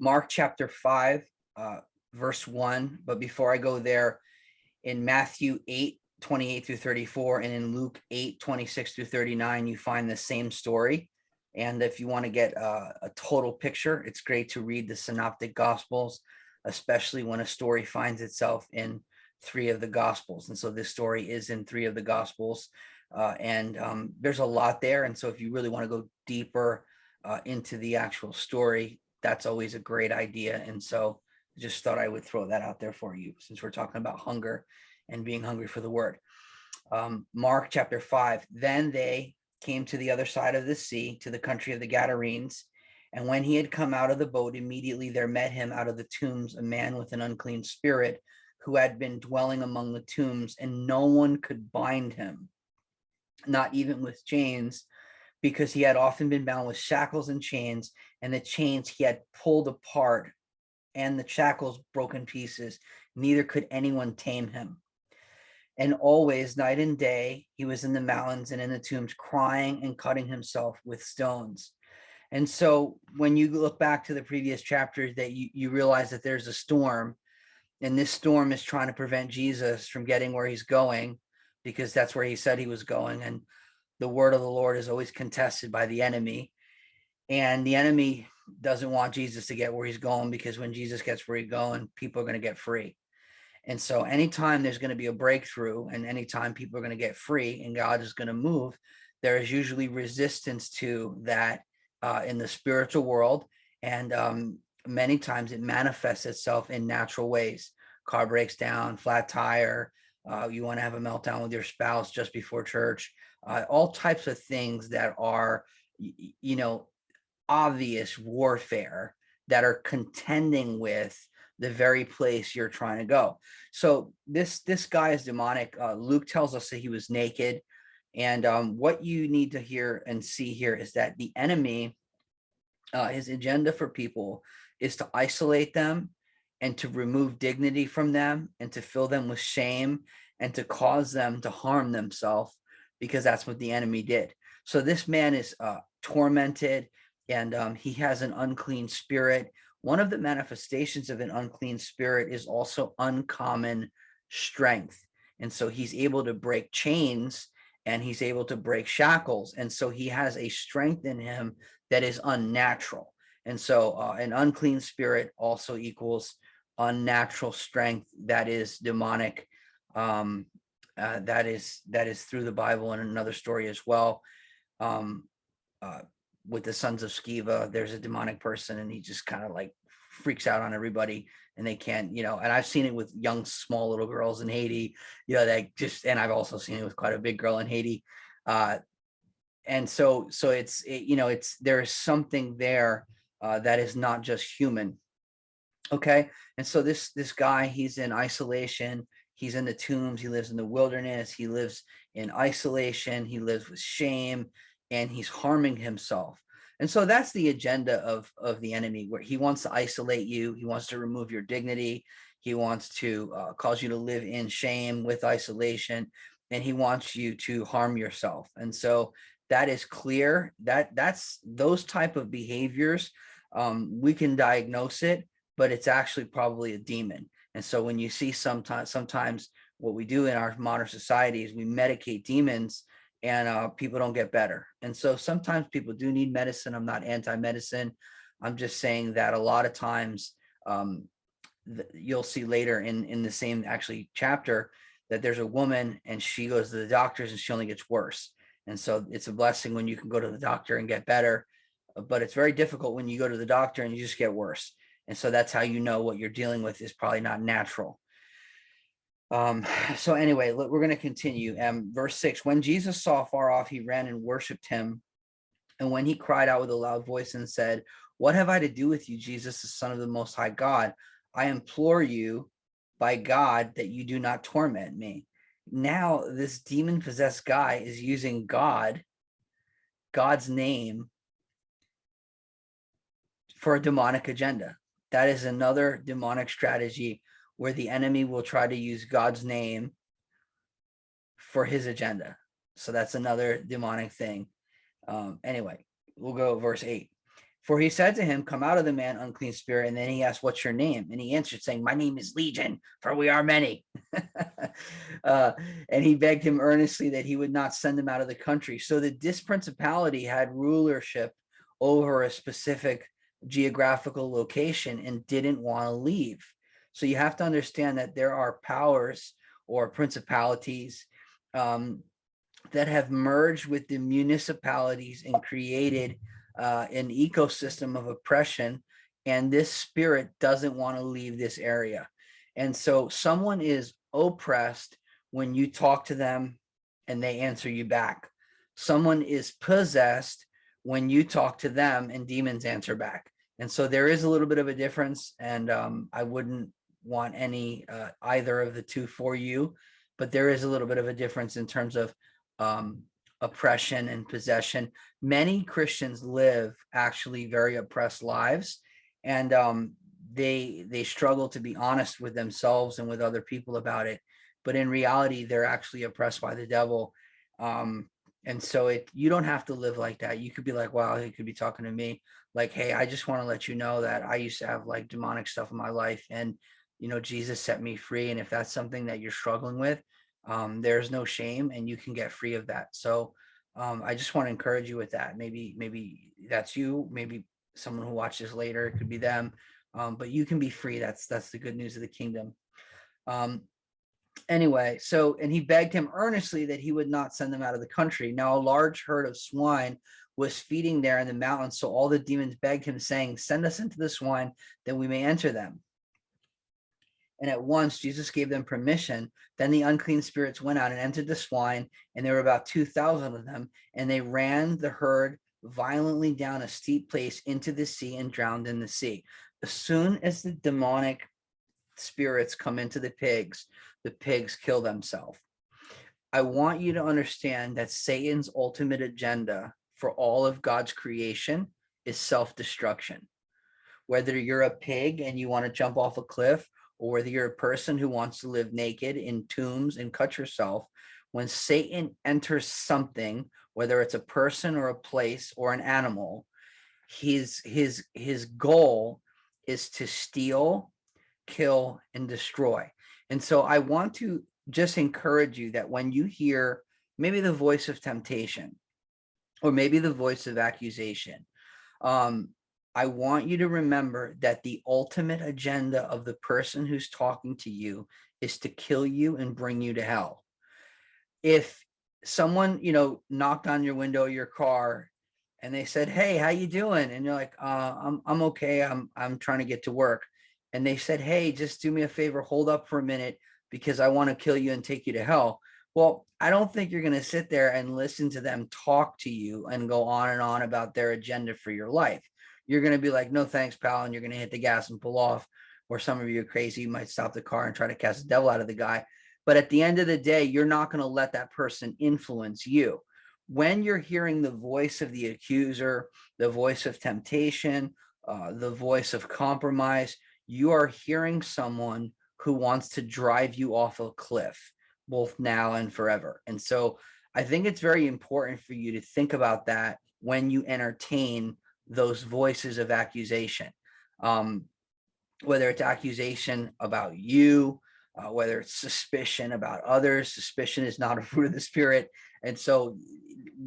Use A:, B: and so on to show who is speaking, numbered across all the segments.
A: Mark chapter 5, verse 1. But before I go there, in Matthew 8:28 through 34, and in Luke 8:26 through 39, you find the same story. And if you want to get a total picture, it's great to read the Synoptic Gospels, especially when a story finds itself in 3 of the Gospels. And so this story is in 3 of the Gospels. And there's a lot there. And so if you really want to go deeper into the actual story, that's always a great idea. And so I just thought I would throw that out there for you, since we're talking about hunger and being hungry for the word. Mark chapter 5, then they came to the other side of the sea, to the country of the Gadarenes. And when he had come out of the boat, immediately there met him out of the tombs a man with an unclean spirit, who had been dwelling among the tombs, and no one could bind him, not even with chains, because he had often been bound with shackles and chains, and the chains he had pulled apart, and the shackles broken pieces. Neither could anyone tame him. And always, night and day, he was in the mountains and in the tombs, crying and cutting himself with stones. And so when you look back to the previous chapters, that you realize that there's a storm, and this storm is trying to prevent Jesus from getting where he's going, because that's where he said he was going. And the word of the Lord is always contested by the enemy. And the enemy doesn't want Jesus to get where he's going, because when Jesus gets where he's going, people are going to get free. And so anytime there's going to be a breakthrough, and anytime people are going to get free and God is going to move, there is usually resistance to that in the spiritual world. And many times it manifests itself in natural ways. Car breaks down, flat tire, you want to have a meltdown with your spouse just before church, all types of things that are, obvious warfare, that are contending with the very place you're trying to go. So this guy is demonic. Luke tells us that he was naked. And what you need to hear and see here is that the enemy, his agenda for people is to isolate them, and to remove dignity from them, and to fill them with shame, and to cause them to harm themselves, because that's what the enemy did. So this man is tormented, and he has an unclean spirit. One of the manifestations of an unclean spirit is also uncommon strength. And so he's able to break chains, and he's able to break shackles. And so he has a strength in him that is unnatural. And so an unclean spirit also equals unnatural strength that is demonic. That is through the Bible, and another story as well. With the sons of Sceva, there's a demonic person, and he just kind of like freaks out on everybody, and they can't, and I've seen it with young, small little girls in Haiti, and I've also seen it with quite a big girl in Haiti. And so there's something there that is not just human. Okay. And so this guy, he's in isolation. He's in the tombs. He lives in the wilderness. He lives in isolation. He lives with shame, and he's harming himself. And so that's the agenda of the enemy, where he wants to isolate you. He wants to remove your dignity. He wants to cause you to live in shame with isolation, and he wants you to harm yourself. And so that is clear. That's those type of behaviors. We can diagnose it, but it's actually probably a demon. And so when you see sometimes what we do in our modern society is we medicate demons, and people don't get better. And so sometimes people do need medicine. I'm not anti-medicine. I'm just saying that a lot of times you'll see later in the same actually chapter that there's a woman, and she goes to the doctors, and she only gets worse. And so it's a blessing when you can go to the doctor and get better, but it's very difficult when you go to the doctor and you just get worse. And so that's how you know what you're dealing with is probably not natural. So anyway, we're going to continue. Verse 6, when Jesus saw far off, he ran and worshiped him. And when he cried out with a loud voice and said, "What have I to do with you, Jesus, the Son of the Most High God? I implore you by God that you do not torment me." Now this demon-possessed guy is using God's name for a demonic agenda. That is another demonic strategy, where the enemy will try to use God's name for his agenda. So that's another demonic thing. Anyway, we'll go verse 8. For he said to him, come out of the man, unclean spirit. And then he asked, what's your name? And he answered, saying, my name is Legion, for we are many. And he begged him earnestly that he would not send him out of the country. So that this principality had rulership over a specific geographical location and didn't want to leave. So you have to understand that there are powers or principalities that have merged with the municipalities and created an ecosystem of oppression, and this spirit doesn't want to leave this area. And so someone is oppressed when you talk to them and they answer you back. Someone is possessed when you talk to them and demons answer back. And so there is a little bit of a difference, and I wouldn't want any either of the two for you, but there is a little bit of a difference in terms of oppression and possession. Many Christians live actually very oppressed lives, and they struggle to be honest with themselves and with other people about it. But in reality, they're actually oppressed by the devil. And so you don't have to live like that. You could be like, wow, he could be talking to me. Like, hey, I just want to let you know that I used to have like demonic stuff in my life, and Jesus set me free. And if that's something that you're struggling with, there's no shame, and you can get free of that. So I just want to encourage you with that. Maybe that's you, maybe someone who watches later, it could be them, but you can be free. That's the good news of the kingdom. Anyway, and he begged him earnestly that he would not send them out of the country. Now a large herd of swine was feeding there in the mountains, so all the demons begged him, saying, send us into the swine that we may enter them. And at once Jesus gave them permission. Then the unclean spirits went out and entered the swine, and there were about 2,000 of them, and they ran the herd violently down a steep place into the sea and drowned in the sea. As soon as the demonic spirits come into the pigs kill themselves. I want you to understand that Satan's ultimate agenda for all of God's creation is self-destruction. Whether you're a pig and you want to jump off a cliff, or whether you're a person who wants to live naked in tombs and cut yourself, when Satan enters something, whether it's a person or a place or an animal, his goal is to steal, kill, and destroy. And so I want to just encourage you that when you hear maybe the voice of temptation or maybe the voice of accusation, I want you to remember that the ultimate agenda of the person who's talking to you is to kill you and bring you to hell. If someone, knocked on your window of your car and they said, hey, how you doing? And you're like, I'm okay. I'm trying to get to work. And they said, hey, just do me a favor, hold up for a minute because I want to kill you and take you to hell. Well, I don't think you're going to sit there and listen to them talk to you and go on and on about their agenda for your life. You're going to be like, no, thanks, pal. And you're going to hit the gas and pull off. Or some of you are crazy. You might stop the car and try to cast the devil out of the guy. But at the end of the day, you're not going to let that person influence you. When you're hearing the voice of the accuser, the voice of temptation, the voice of compromise, you are hearing someone who wants to drive you off a cliff, both now and forever. And so I think it's very important for you to think about that when you entertain those voices of accusation, whether it's accusation about you, whether it's suspicion about others. Suspicion is not a fruit of the spirit. And so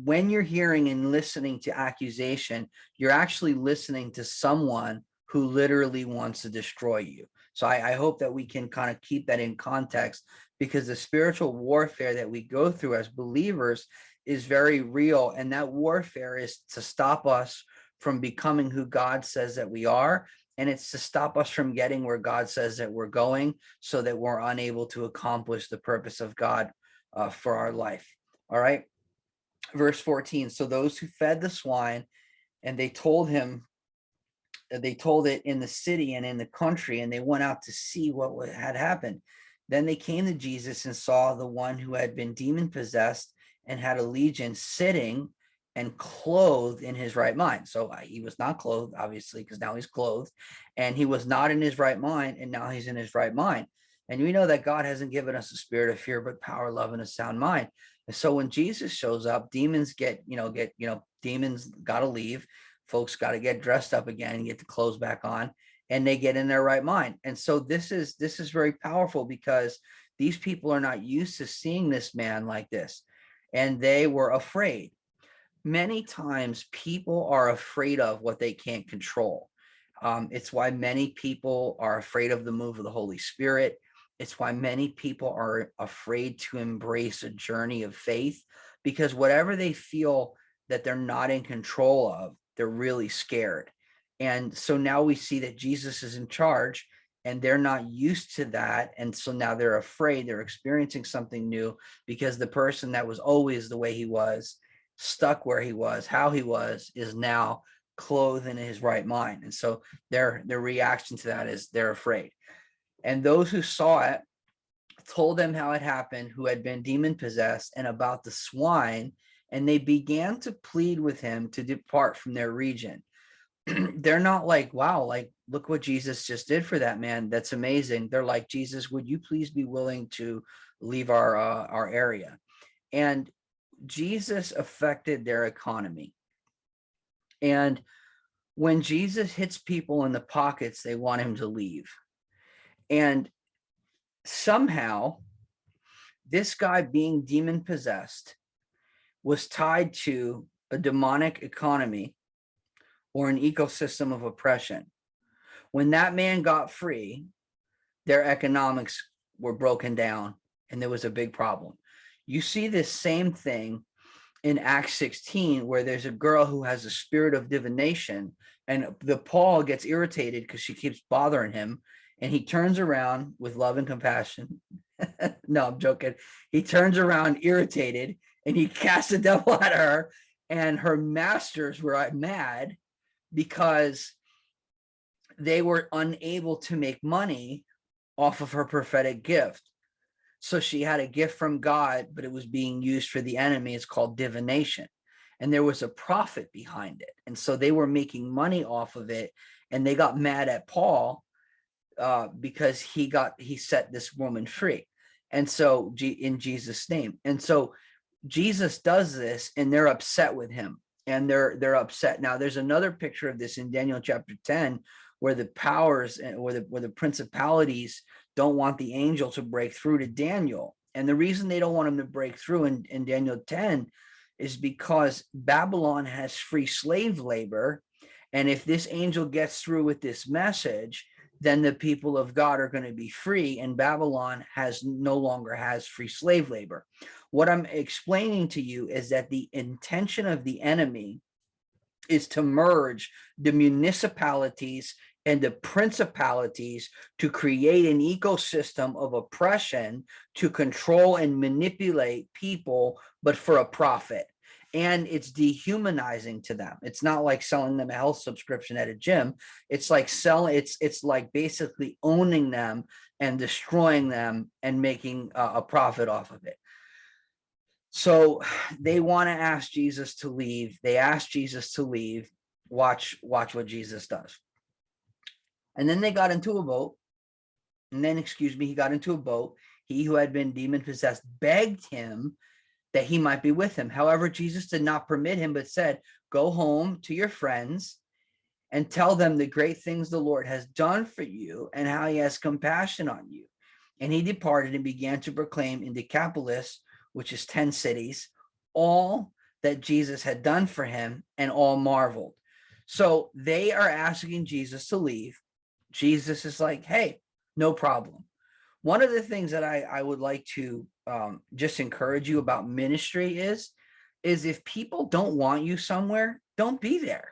A: when you're hearing and listening to accusation, you're actually listening to someone who literally wants to destroy you. So I hope that we can kind of keep that in context, because the spiritual warfare that we go through as believers is very real. And that warfare is to stop us from becoming who God says that we are. And it's to stop us from getting where God says that we're going, so that we're unable to accomplish the purpose of God for our life. All right. Verse 14. So those who fed the swine, and they told it in the city and in the country, and they went out to see what had happened. Then they came to Jesus and saw the one who had been demon possessed and had a legion sitting and clothed in his right mind. So he was not clothed, obviously, because now he's clothed, and he was not in his right mind, and now he's in his right mind. And we know that God hasn't given us a spirit of fear, but power, love, and a sound mind. And so when Jesus shows up, demons demons got to leave. folks got to get dressed up again and get the clothes back on, and they get in their right mind. And so this is very powerful, because these people are not used to seeing this man like this, and they were afraid. Many times people are afraid of what they can't control. It's why many people are afraid of the move of the Holy Spirit. It's why many people are afraid to embrace a journey of faith, because whatever they feel that they're not in control of, they're really scared. And so now we see that Jesus is in charge, and they're not used to that. And so now they're afraid, they're experiencing something new, because the person that was always the way he was, stuck where he was, how he was, is now clothed in his right mind. And so their reaction to that is they're afraid. And those who saw it told them how it happened, who had been demon possessed, and about the swine, and they began to plead with him to depart from their region. They're not like, wow, like, look what Jesus just did for that man, that's amazing. They're like, Jesus, would you please be willing to leave our area? And Jesus affected their economy. And when Jesus hits people in the pockets, they want him to leave. And somehow this guy, being demon possessed, was tied to a demonic economy or an ecosystem of oppression. When that man got free, their economics were broken down, and there was a big problem. You see this same thing in Acts 16, where there's a girl who has a spirit of divination, and the Paul gets irritated because she keeps bothering him, and he turns around with love and compassion. No, I'm joking. He turns around irritated, and he casts the devil at her, and her masters were mad because they were unable to make money off of her prophetic gift. So she had a gift from God, but it was being used for the enemy. It's called divination. And there was a profit behind it. And so they were making money off of it. And they got mad at Paul because he set this woman free. And so in Jesus' name. And so Jesus does this, and they're upset with him. And they're upset. Now, there's another picture of this in Daniel chapter 10, where the powers and where the principalities don't want the angel to break through to Daniel. And the reason they don't want him to break through in Daniel 10 is because Babylon has free slave labor. And if this angel gets through with this message, then the people of God are going to be free, and Babylon no longer has free slave labor. What I'm explaining to you is that the intention of the enemy is to merge the municipalities and the principalities to create an ecosystem of oppression, to control and manipulate people, but for a profit. And it's dehumanizing to them. It's not like selling them a health subscription at a gym. It's like it's like basically owning them and destroying them and making a profit off of it. So they want to ask Jesus to leave. They ask Jesus to leave. Watch what Jesus does. And then they got into a boat. And then, he got into a boat. He who had been demon possessed begged him that he might be with him. However, Jesus did not permit him, but said, go home to your friends and tell them the great things the Lord has done for you and how he has compassion on you. And he departed and began to proclaim in Decapolis, which is 10 cities, all that Jesus had done for him, and all marveled. So they are asking Jesus to leave. Jesus is like, hey, no problem. One of the things that I would like to just encourage you about ministry is if people don't want you somewhere, don't be there.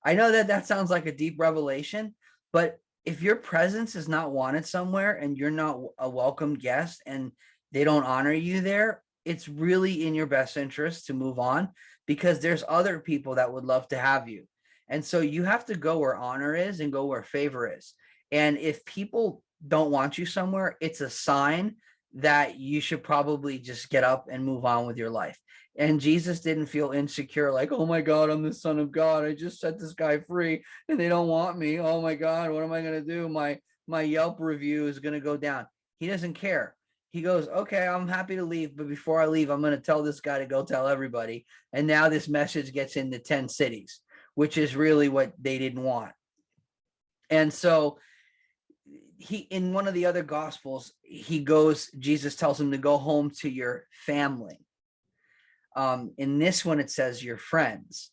A: I know that sounds like a deep revelation, but if your presence is not wanted somewhere and you're not a welcome guest and they don't honor you there, it's really in your best interest to move on, because there's other people that would love to have you. And so you have to go where honor is and go where favor is. And if people don't want you somewhere, it's a sign that you should probably just get up and move on with your life. And Jesus didn't feel insecure, like, oh my God, I'm the Son of God. I just set this guy free and they don't want me. Oh my God, what am I going to do? My Yelp review is going to go down. He doesn't care. He goes, okay, I'm happy to leave, but before I leave, I'm going to tell this guy to go tell everybody. And now this message gets into 10 cities. which is really what they didn't want. And so in one of the other gospels, Jesus tells him to go home to your family. In this one, it says your friends.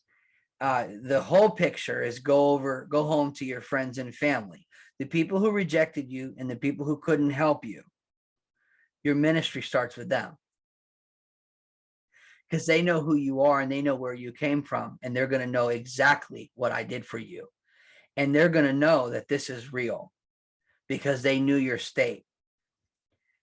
A: The whole picture is go home to your friends and family, the people who rejected you and the people who couldn't help you. Your ministry starts with them, because they know who you are and they know where you came from, and they're going to know exactly what I did for you. And they're going to know that this is real because they knew your state.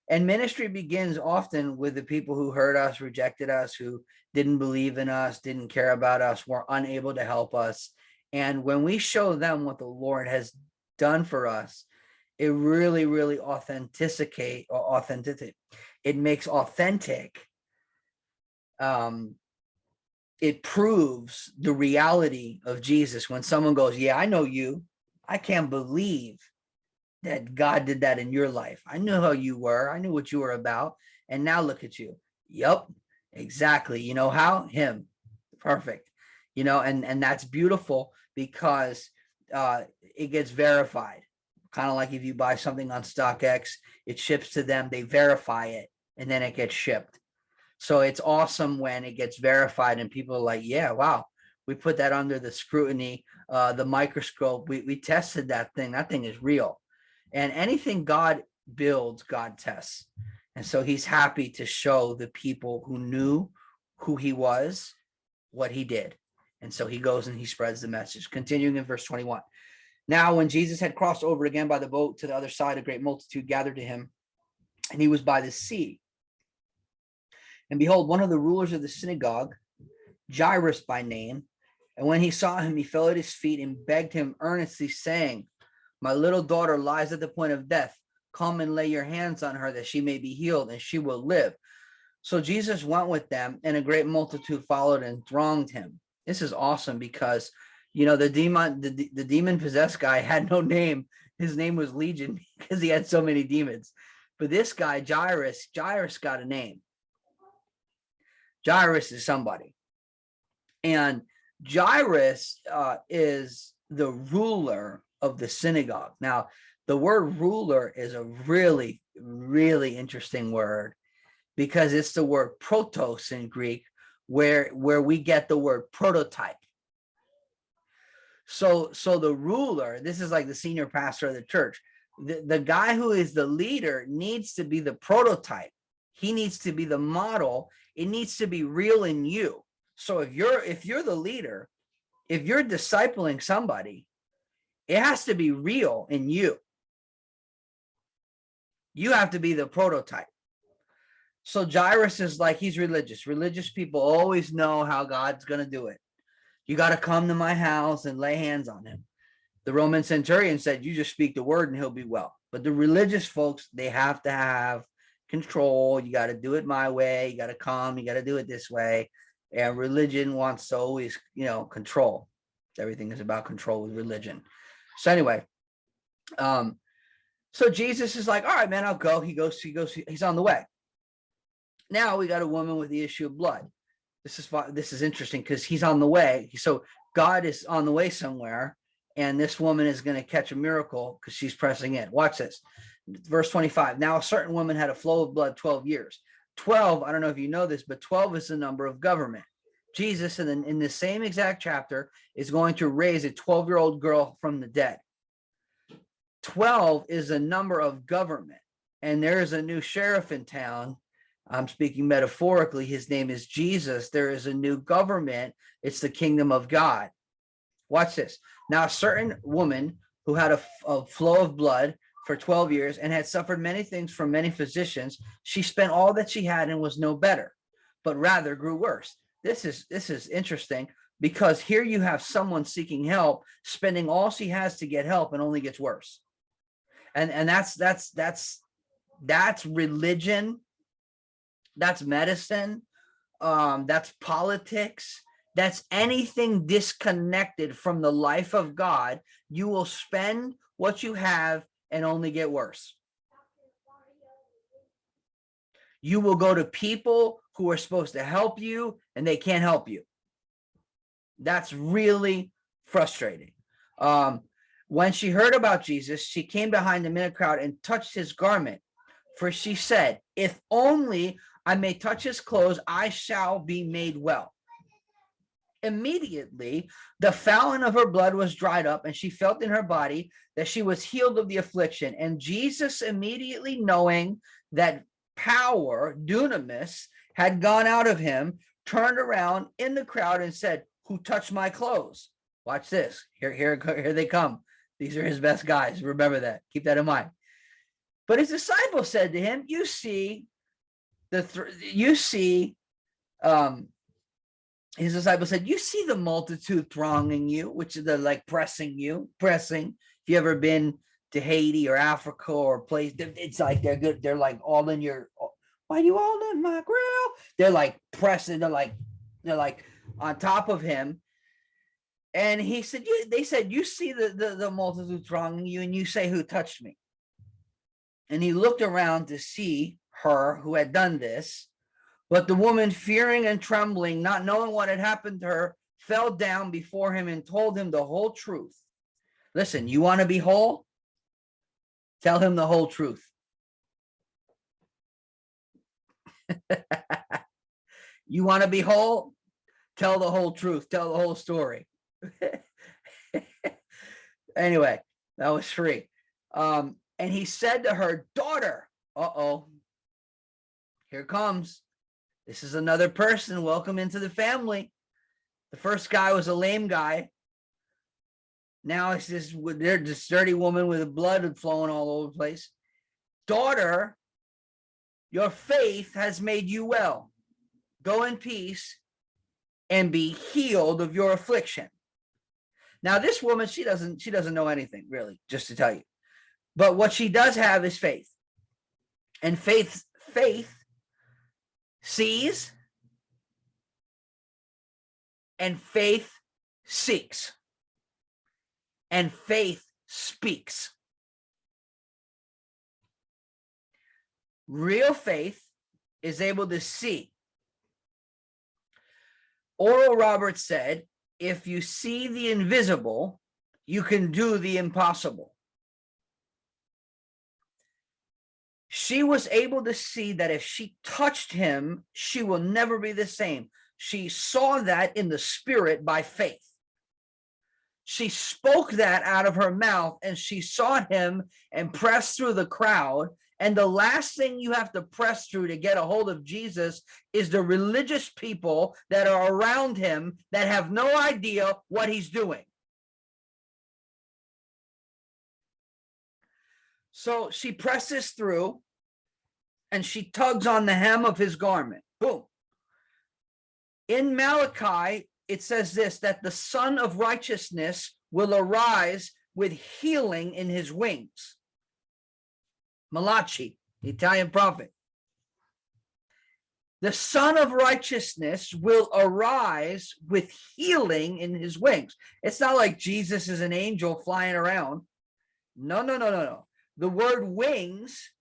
A: And ministry begins often with the people who hurt us, rejected us, who didn't believe in us, didn't care about us, were unable to help us. And when we show them what the Lord has done for us, it really, really authenticate. It makes authentic. It proves the reality of Jesus. When someone goes, yeah, I know you. I can't believe that God did that in your life. I knew how you were. I knew what you were about. And now look at you. Yep, exactly. You know how? Him. Perfect. You know, and that's beautiful because it gets verified. Kind of like if you buy something on StockX, it ships to them, they verify it, and then it gets shipped. So it's awesome when it gets verified and people are like, yeah, wow, we put that under the scrutiny, the microscope. We tested that thing. That thing is real. And anything God builds, God tests. And so he's happy to show the people who knew who he was, what he did. And so he goes and he spreads the message. Continuing in verse 21. Now, when Jesus had crossed over again by the boat to the other side, a great multitude gathered to him, and he was by the sea. And behold, one of the rulers of the synagogue, Jairus by name, and when he saw him, he fell at his feet and begged him earnestly, saying, my little daughter lies at the point of death. Come and lay your hands on her that she may be healed and she will live. So Jesus went with them, and a great multitude followed and thronged him. This is awesome because, you know, the demon possessed guy had no name. His name was Legion because he had so many demons. But this guy, Jairus got a name. Jairus is somebody. And Jairus is the ruler of the synagogue. Now, the word ruler is a really, really interesting word because it's the word protos in Greek, where we get the word prototype. So the ruler, this is like the senior pastor of the church. The guy who is the leader needs to be the prototype. He needs to be the model. It needs to be real in you. So if you're the leader, if you're discipling somebody, it has to be real in you. You have to be the prototype. So Jairus is like, he's religious. Religious people always know how God's going to do it. You got to come to my house and lay hands on him. The Roman centurion said, you just speak the word and he'll be well. But the religious folks, they have to have control. You got to do it my way. You got to come. You got to do it this way. And religion wants to always, you know, control. Everything is about control with religion. So anyway, so Jesus is like, all right, man, I'll go. He's on the way. Now we got a woman with the issue of blood. This is interesting because he's on the way. So God is on the way somewhere, and this woman is going to catch a miracle because she's pressing in. Watch this. Verse 25. Now a certain woman had a flow of blood 12 years. 12, I don't know if you know this, but 12 is the number of government. Jesus, in the same exact chapter, is going to raise a 12-year-old girl from the dead. 12 is a number of government, and there is a new sheriff in town. I'm speaking metaphorically. His name is Jesus. There is a new government. It's the kingdom of God. Watch this. Now, a certain woman who had a flow of blood for 12 years and had suffered many things from many physicians, she spent all that she had and was no better, but rather grew worse. This is interesting because here you have someone seeking help, spending all she has to get help, and only gets worse. And that's religion. That's medicine. That's politics. That's anything disconnected from the life of God. You will spend what you have and only get worse. You will go to people who are supposed to help you and they can't help you. That's really frustrating. When she heard about Jesus, she came behind him in a crowd and touched his garment. For she said, if only I may touch his clothes, I shall be made well. Immediately, the fountain of her blood was dried up, and she felt in her body that she was healed of the affliction. And Jesus, immediately knowing that power, dunamis, had gone out of him, turned around in the crowd and said, who touched my clothes? Watch this. Here they come. These are his best guys. Remember that. Keep that in mind. But his disciples said to him, his disciples said, you see the multitude thronging you, which is like pressing. If you ever been to Haiti or Africa or a place, it's like they're good. They're like all in your, why you all in my grill? They're like pressing. They're like on top of him. And he said, they said, you see the multitude thronging you, and you say, who touched me? And he looked around to see her who had done this. But the woman, fearing and trembling, not knowing what had happened to her, fell down before him and told him the whole truth. Listen, you want to be whole? Tell him the whole truth. You want to be whole? Tell the whole truth. Tell the whole story. Anyway, that was free. And he said to her, daughter, here comes. This is another person. Welcome into the family. The first guy was a lame guy. Now it's this dirty woman with blood flowing all over the place. Daughter, your faith has made you well. Go in peace and be healed of your affliction. Now, this woman, she doesn't know anything, really, just to tell you. But what she does have is faith. And faith sees, and faith seeks, and faith speaks. Real faith is able to see. Oral Roberts said, if you see the invisible, you can do the impossible. She was able to see that if she touched him, she will never be the same. She saw that in the spirit by faith. She spoke that out of her mouth, and she sought him and pressed through the crowd. And the last thing you have to press through to get a hold of Jesus is the religious people that are around him that have no idea what he's doing. So she presses through, and she tugs on the hem of his garment. Boom. In Malachi, it says this, that the Son of Righteousness will arise with healing in his wings. Malachi, the Italian prophet. The Son of Righteousness will arise with healing in his wings. It's not like Jesus is an angel flying around. No. The word wings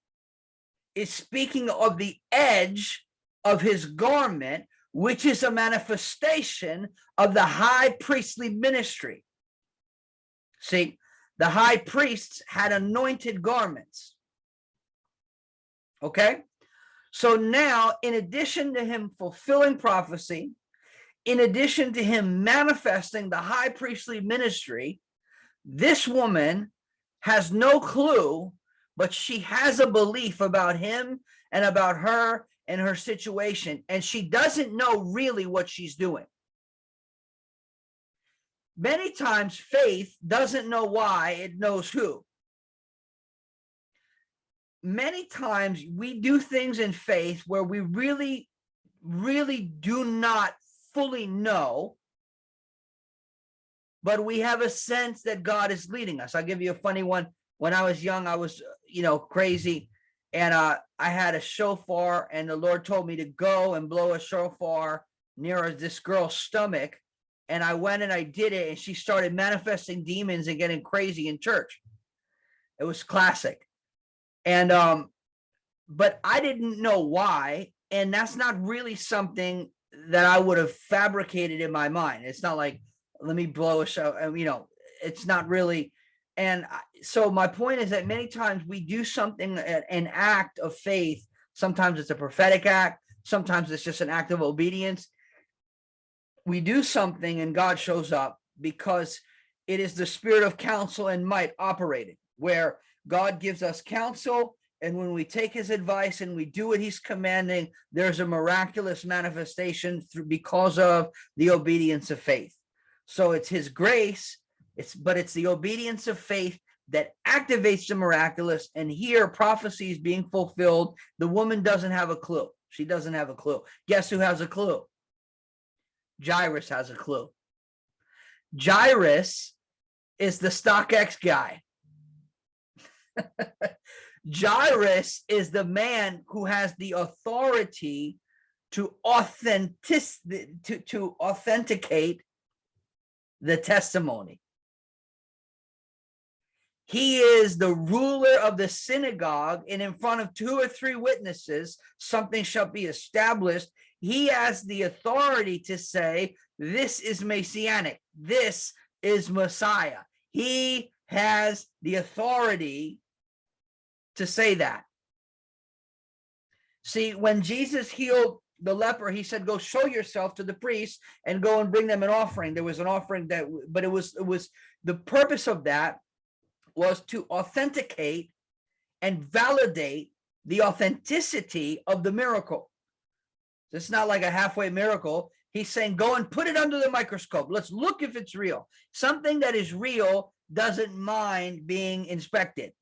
A: is speaking of the edge of his garment, which is a manifestation of the high priestly ministry. See, the high priests had anointed garments. Okay? So now, in addition to him fulfilling prophecy, in addition to him manifesting the high priestly ministry, this woman has no clue, but she has a belief about him and about her and her situation, and she doesn't know really what she's doing. Many times faith doesn't know why, it knows who. Many times we do things in faith where we really do not fully know, but we have a sense that God is leading us. I'll give you a funny one. When I was young, I was, crazy. And I had a shofar, and the Lord told me to go and blow a shofar near this girl's stomach. And I went and I did it, and she started manifesting demons and getting crazy in church. It was classic. And but I didn't know why, and that's not really something that I would have fabricated in my mind. It's not like, let me blow a show. It's not really. And so my point is that many times we do something, an act of faith. Sometimes it's a prophetic act. Sometimes it's just an act of obedience. We do something and God shows up because it is the spirit of counsel and might operating, where God gives us counsel. And when we take his advice and we do what he's commanding, there's a miraculous manifestation because of the obedience of faith. So it's his grace, but it's the obedience of faith that activates the miraculous. And here prophecy is being fulfilled. The woman doesn't have a clue. She doesn't have a clue. Guess who has a clue? Jairus has a clue. Jairus is the StockX guy. Jairus is the man who has the authority to authenticate the testimony. He is the ruler of the synagogue, and in front of 2 or 3 witnesses, something shall be established. He has the authority to say, this is Messianic. This is Messiah. He has the authority to say that. See, when Jesus healed the leper, he said, go show yourself to the priest and go and bring them an offering. There was an offering but it was the purpose of that was to authenticate and validate the authenticity of the miracle. It's not like a halfway miracle. He's saying, go and put it under the microscope. Let's look if it's real. Something that is real doesn't mind being inspected.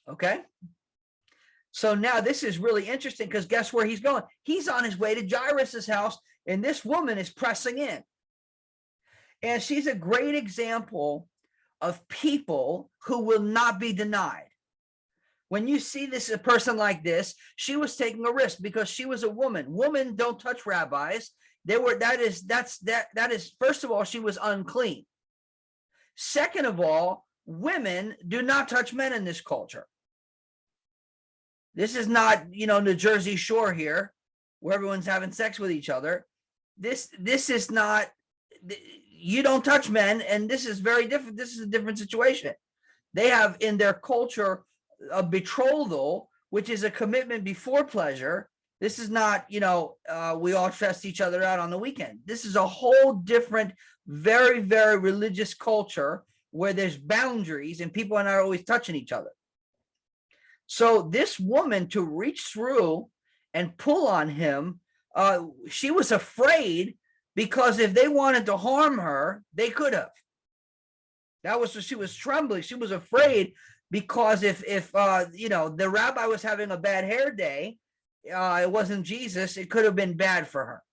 A: Okay. So now this is really interesting because guess where he's going? He's on his way to Jairus's house, and this woman is pressing in. And she's a great example of people who will not be denied. When you see a person like this, she was taking a risk because she was a woman. Women don't touch rabbis. That is, first of all, she was unclean. Second of all, women do not touch men in this culture. This is not, New Jersey Shore here, where everyone's having sex with each other. This is not, you don't touch men, and this is very different. This is a different situation. They have in their culture a betrothal, which is a commitment before pleasure. This is not, we all trust each other out on the weekend. This is a whole different, very, very religious culture where there's boundaries and people are not always touching each other. So this woman, to reach through and pull on him, she was afraid because if they wanted to harm her, they could have. That was, she was trembling. She was afraid because if the rabbi was having a bad hair day, it wasn't Jesus, it could have been bad for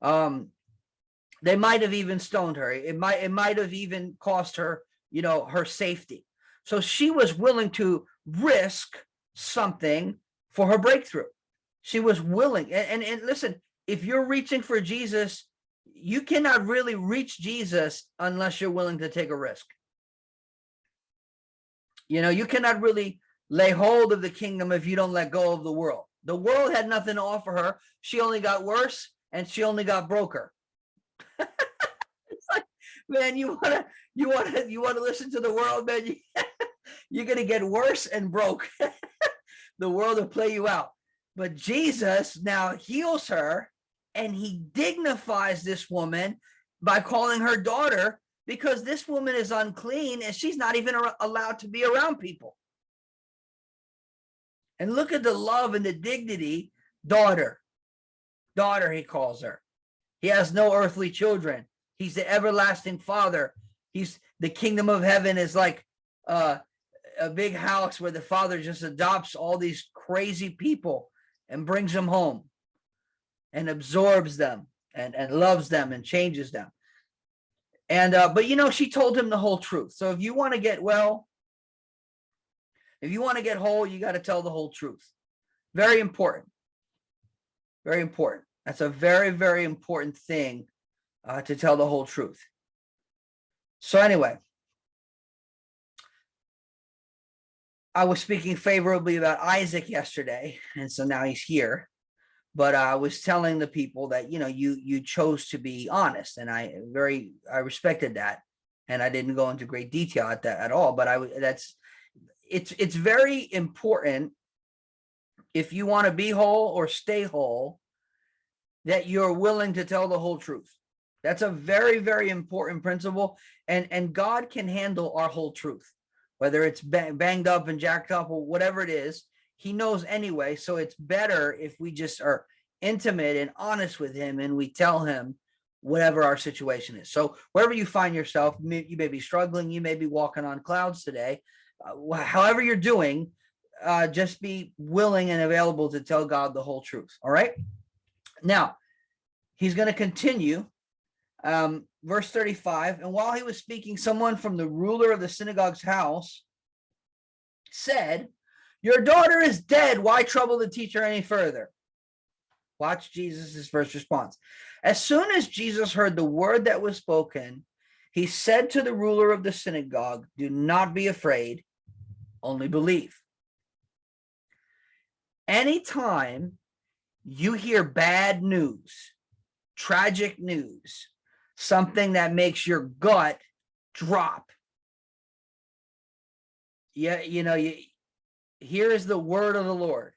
A: her. They might have even stoned her. It might have even cost her, her safety. So she was willing to risk something for her breakthrough. She was willing. And listen, if you're reaching for Jesus, you cannot really reach Jesus unless you're willing to take a risk. You cannot really lay hold of the kingdom if you don't let go of the world. The world had nothing to offer her. She only got worse, and she only got broker. It's like, man, you want to listen to the world, man. You're going to get worse and broke. The world will play you out. But Jesus now heals her, and he dignifies this woman by calling her daughter, because this woman is unclean and she's not even allowed to be around people. And look at the love and the dignity. Daughter, he calls her. He has no earthly children. He's the everlasting Father. The kingdom of heaven is like a big house where the Father just adopts all these crazy people and brings them home and absorbs them and loves them and changes them. And but she told him the whole truth. So if you want to get well, if you want to get whole, you got to tell the whole truth. Very important. Very important. That's a very, very important thing, to tell the whole truth. So anyway, I was speaking favorably about Isaac yesterday, and so now he's here. But I was telling the people that, you chose to be honest, and I respected that, and I didn't go into great detail at all. But it's very important, if you want to be whole or stay whole, that you're willing to tell the whole truth. That's a very, very important principle, and God can handle our whole truth, whether it's banged up and jacked up or whatever it is. He knows anyway. So it's better if we just are intimate and honest with him, and we tell him whatever our situation is. So wherever you find yourself, you may be struggling, you may be walking on clouds today, however you're doing, just be willing and available to tell God the whole truth. All right. Now, he's going to continue. Verse 35, and while he was speaking, someone from the ruler of the synagogue's house said, "Your daughter is dead. Why trouble the teacher any further?" Watch Jesus' first response. As soon as Jesus heard the word that was spoken, he said to the ruler of the synagogue, "Do not be afraid, only believe." Anytime you hear bad news, tragic news, something that makes your gut drop, here is the word of the Lord.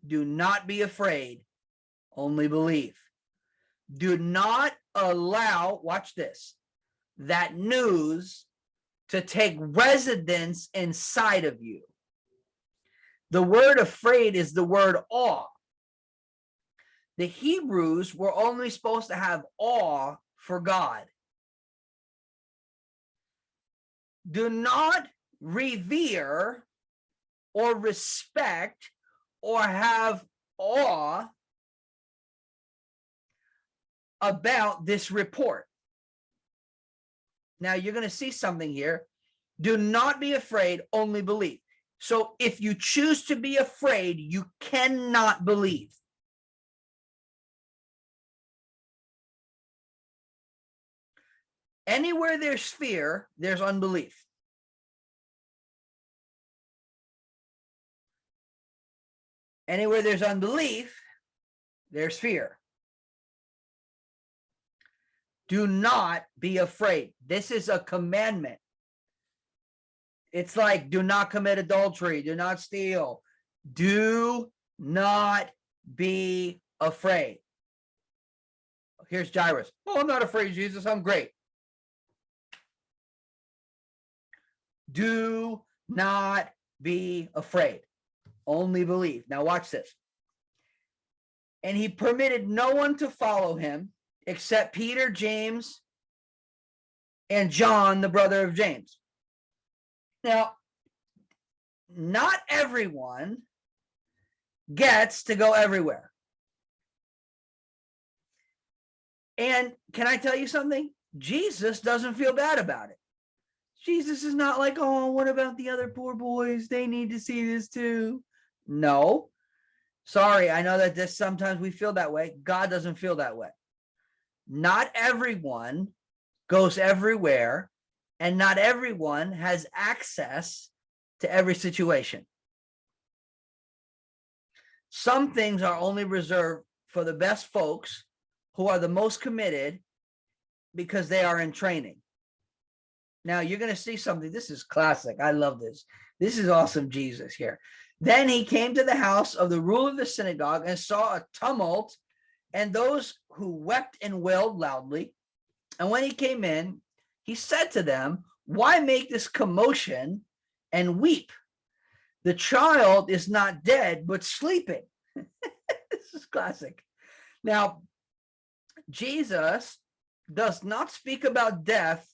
A: Do not be afraid, only believe. Do not allow, watch this, that news to take residence inside of you. The word afraid is the word awe. The Hebrews were only supposed to have awe for God. Do not revere or respect or have awe about this report. Now you're going to see something here. Do not be afraid, only believe. So if you choose to be afraid, you cannot believe. Anywhere there's fear, there's unbelief. Anywhere there's unbelief, there's fear. Do not be afraid. This is a commandment. It's like, do not commit adultery, do not steal. Do not be afraid. Here's Jairus. Oh, I'm not afraid, Jesus. I'm great. Do not be afraid. Only believe. Now watch this. And he permitted no one to follow him except Peter, James, and John, the brother of James. Now, not everyone gets to go everywhere. And can I tell you something? Jesus doesn't feel bad about it. Jesus is not like, oh, what about the other poor boys? They need to see this too. No. Sorry, I know that this sometimes we feel that way. God doesn't feel that way. Not everyone goes everywhere, and not everyone has access to every situation. Some things are only reserved for the best folks who are the most committed because they are in training. Now you're going to see something. This is classic. I love this. This is awesome, Jesus here. Then he came to the house of the ruler of the synagogue and saw a tumult and those who wept and wailed loudly. And when he came in, he said to them, "Why make this commotion and weep? The child is not dead, but sleeping." This is classic. Now, Jesus does not speak about death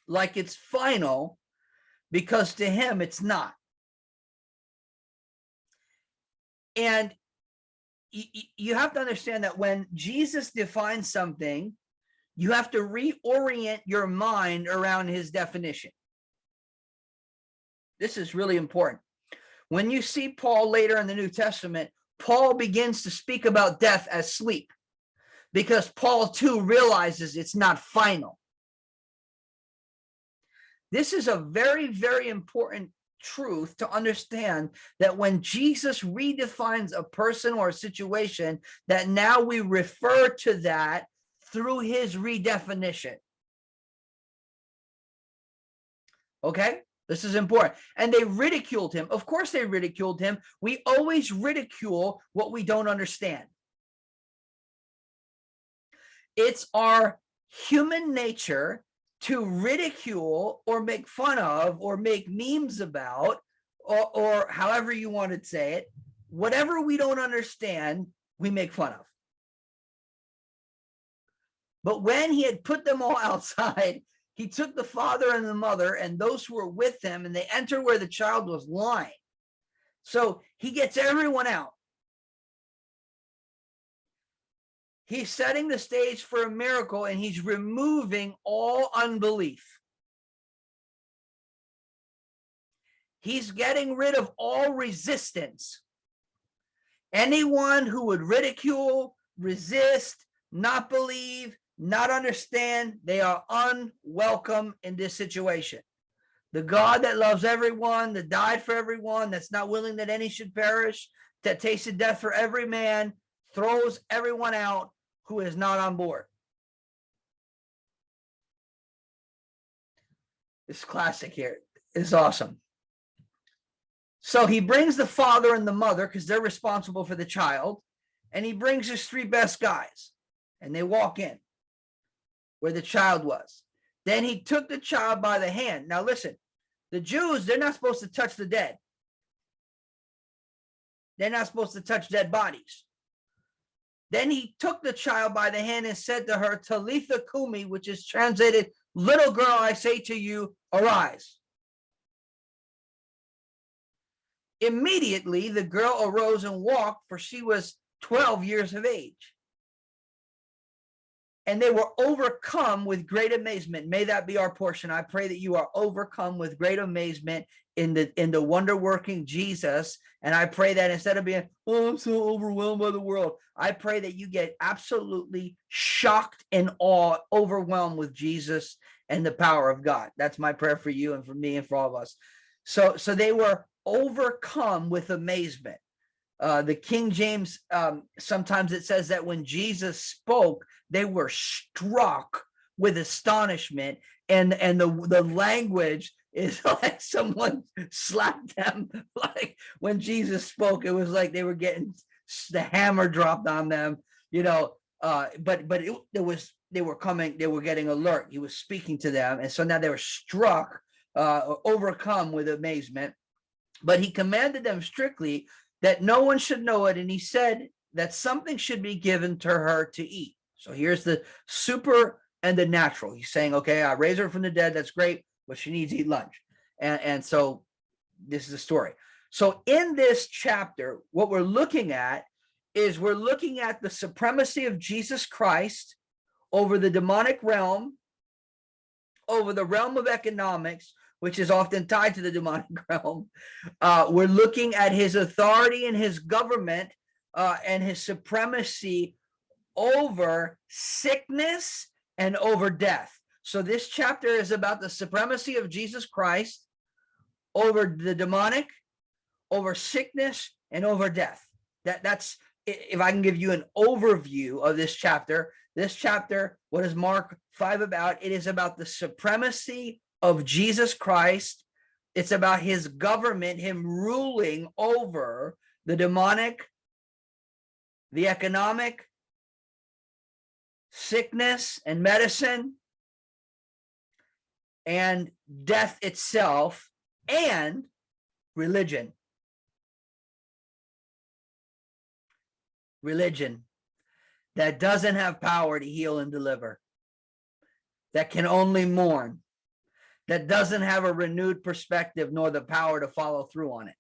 A: like it's final, because to him it's not. And you have to understand that when Jesus defines something, you have to reorient your mind around his definition. This is really important. When you see Paul later in the New Testament, Paul begins to speak about death as sleep, because Paul too realizes it's not final. This is a very, very important truth to understand that when Jesus redefines a person or a situation, that now we refer to that through his redefinition. Okay, this is important. And they ridiculed him. Of course they ridiculed him. We always ridicule what we don't understand. It's our human nature to ridicule or make fun of or make memes about, or however you want to say it, whatever we don't understand, we make fun of. But when he had put them all outside, he took the father and the mother and those who were with them, and they entered where the child was lying. So he gets everyone out. He's setting the stage for a miracle, and he's removing all unbelief. He's getting rid of all resistance. Anyone who would ridicule, resist, not believe, not understand, they are unwelcome in this situation. The God that loves everyone, that died for everyone, that's not willing that any should perish, that tasted death for every man, throws everyone out who is not on board. It's classic here. It's awesome. So he brings the father and the mother, because they're responsible for the child, and he brings his three best guys, and they walk in where the child was. Then he took the child by the hand. Now listen, the Jews, they're not supposed to touch the dead. They're not supposed to touch dead bodies. Then he took the child by the hand and said to her, Talitha Kumi, which is translated, little girl, I say to you, arise. Immediately, the girl arose and walked, for she was 12 years of age. And they were overcome with great amazement. May that be our portion. I pray that you are overcome with great amazement in the wonder-working Jesus. And I pray that instead of being, oh, I'm so overwhelmed by the world, I pray that you get absolutely shocked and awe, overwhelmed with Jesus and the power of God. That's my prayer for you and for me and for all of us. So they were overcome with amazement. The King James, sometimes it says that when Jesus spoke, they were struck with astonishment, and the language is like someone slapped them. Like when Jesus spoke, it was like they were getting the hammer dropped on them, you know. But they were getting alert. He was speaking to them, and so now they were struck, overcome with amazement. But he commanded them strictly that no one should know it, and he said that something should be given to her to eat. So here's the super and the natural. He's saying, okay, I raised her from the dead. That's great, but she needs to eat lunch. And so this is the story. So in this chapter, what we're looking at is we're looking at the supremacy of Jesus Christ over the demonic realm, over the realm of economics, which is often tied to the demonic realm. We're looking at his authority and his government and his supremacy over sickness and over death. So this chapter is about the supremacy of Jesus Christ over the demonic, over sickness, and over death. That's, if I can give you an overview of this chapter, what is Mark 5 about? It is about the supremacy of Jesus Christ. It's about his government, him ruling over the demonic, the economic, sickness and medicine, and death itself, and religion. Religion that doesn't have power to heal and deliver, that can only mourn, that doesn't have a renewed perspective nor the power to follow through on it.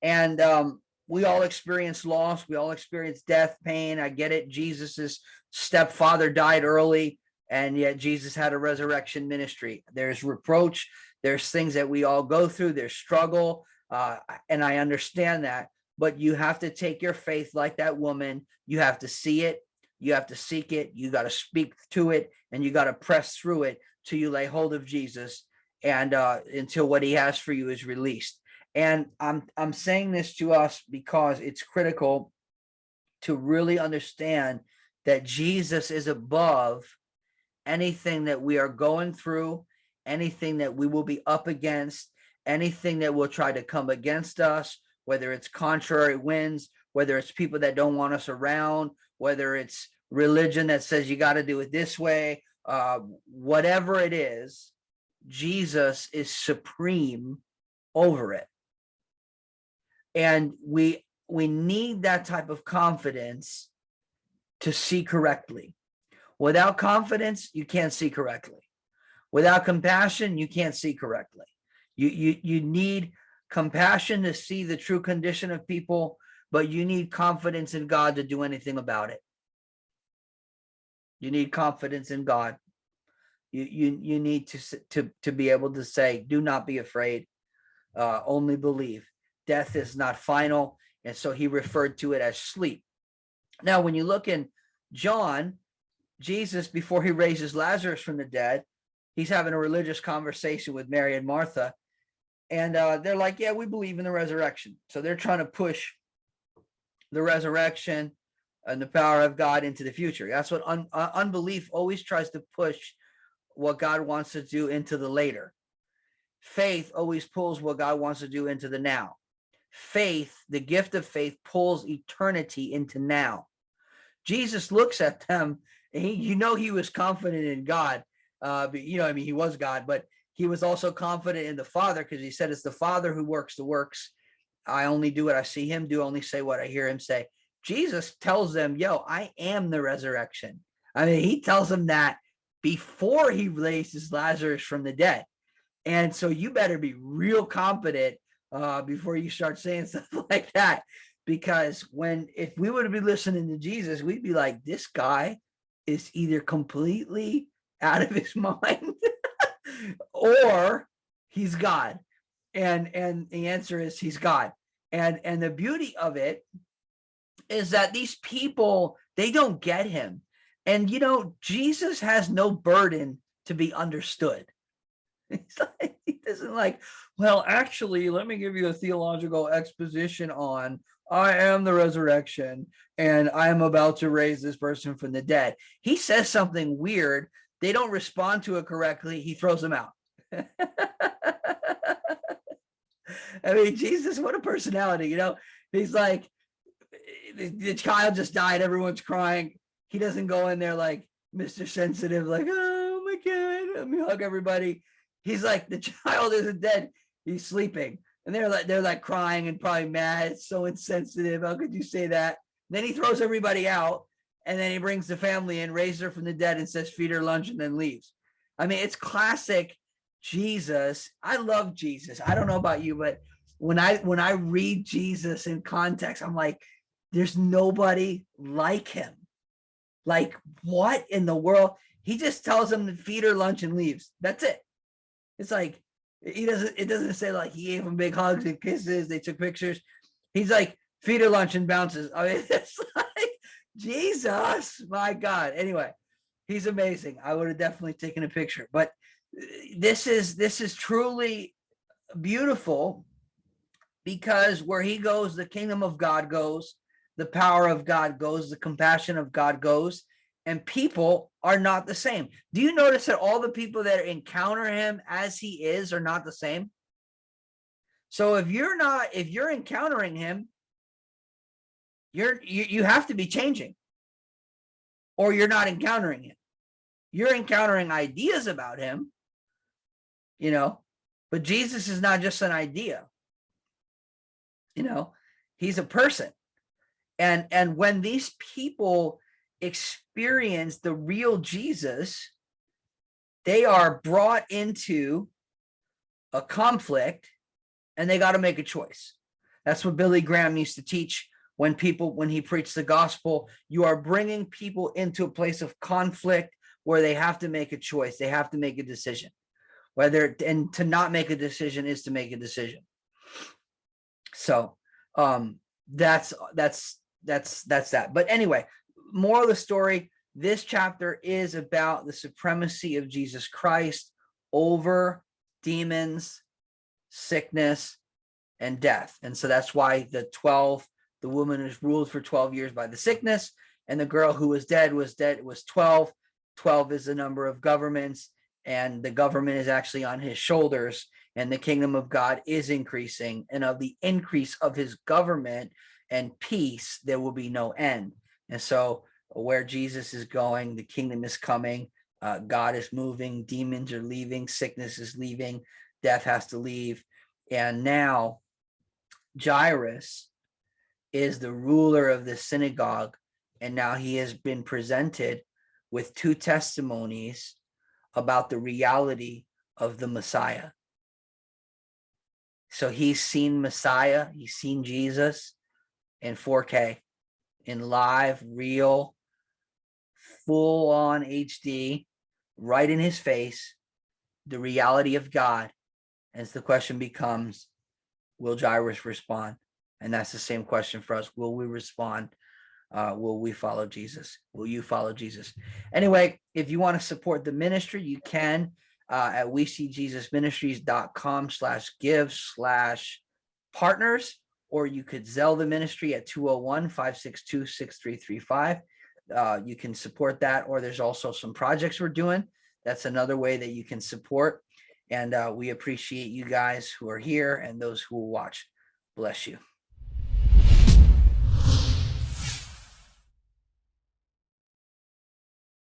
A: And we all experience loss. We all experience death, pain. I get it. Jesus's stepfather died early, and yet Jesus had a resurrection ministry. There's reproach. There's things that we all go through. There's struggle, and I understand that. But you have to take your faith like that woman. You have to see it. You have to seek it. You got to speak to it, and you got to press through it till you lay hold of Jesus and until what he has for you is released. And I'm saying this to us because it's critical to really understand that Jesus is above anything that we are going through, anything that we will be up against, anything that will try to come against us, whether it's contrary winds, whether it's people that don't want us around, whether it's religion that says you got to do it this way, whatever it is, Jesus is supreme over it. And we need that type of confidence to see correctly. Without confidence, you can't see correctly. Without compassion, you can't see correctly. You need compassion to see the true condition of people, but you need confidence in God to do anything about it. You need confidence in God. You need to be able to say, do not be afraid, only believe. Death is not final. And so he referred to it as sleep. Now, when you look in John, Jesus, before he raises Lazarus from the dead, he's having a religious conversation with Mary and Martha. And they're like, yeah, we believe in the resurrection. So they're trying to push the resurrection and the power of God into the future. That's what unbelief always tries to push what God wants to do into the later. Faith always pulls what God wants to do into the now. Faith, the gift of faith, pulls eternity into now. Jesus looks at them, and he was confident in God. He was God, but he was also confident in the Father, because he said, it's the Father who works the works. I only do what I see him do, only say what I hear him say. Jesus tells them, I am the resurrection. I mean, he tells them that before he raises Lazarus from the dead. And so you better be real confident before you start saying stuff like that. Because if we were to be listening to Jesus, we'd be like, this guy is either completely out of his mind or he's God. And the answer is he's God. And the beauty of it is that these people, they don't get him. And, Jesus has no burden to be understood. He doesn't well, actually, let me give you a theological exposition on I am the resurrection and I am about to raise this person from the dead. He says something weird. They don't respond to it correctly. He throws them out. I mean, Jesus, what a personality, He's like, the child just died. Everyone's crying. He doesn't go in there like Mr. Sensitive, like, oh my God, let me hug everybody. He's like, the child isn't dead. He's sleeping. And they're like crying and probably mad. It's so insensitive. How could you say that? Then he throws everybody out, and then he brings the family in, raises her from the dead, and says, feed her lunch, and then leaves. I mean, it's classic Jesus. I love Jesus. I don't know about you, but when I read Jesus in context, I'm like, there's nobody like him. Like, what in the world? He just tells them to feed her lunch and leaves. That's it. It's like, it doesn't say like he gave them big hugs and kisses, they took pictures. He's like, feed her lunch and bounces. I mean, it's like, Jesus, my God. Anyway, he's amazing. I would have definitely taken a picture. But this is truly beautiful, because where he goes, the kingdom of God goes, the power of God goes, the compassion of God goes, and people are not the same. Do you notice that all the people that encounter him as he is are not the same? So if you're encountering him, you have to be changing, or you're not encountering him. You're encountering ideas about him, but Jesus is not just an idea. He's a person. And when these people experience the real Jesus, they are brought into a conflict, and they got to make a choice. That's what Billy Graham used to teach when he preached the gospel. You are bringing people into a place of conflict where they have to make a choice. They have to make a decision. And to not make a decision is to make a decision. So that's that. But anyway, moral of the story, this chapter is about the supremacy of Jesus Christ over demons, sickness, and death. And so that's why the woman is ruled for 12 years by the sickness, and the girl who was dead it was 12. 12 is the number of governments, and the government is actually on his shoulders, and the kingdom of God is increasing, and of the increase of his government and peace, there will be no end. And so where Jesus is going, the kingdom is coming, God is moving, demons are leaving, sickness is leaving, death has to leave. And now Jairus is the ruler of the synagogue, and now he has been presented with two testimonies about the reality of the Messiah. So he's seen Messiah, he's seen Jesus in 4K, in live, real, full on HD, right in his face, the reality of God. And the question becomes, will Jairus respond? And that's the same question for us. Will we respond? Will we follow Jesus? Will you follow Jesus? Anyway, if you want to support the ministry, you can at weseejesusministries.com/give/partners, or you could Zelle the ministry at 201-562-6335. You can support that, or there's also some projects we're doing. That's another way that you can support. And we appreciate you guys who are here and those who will watch. Bless you.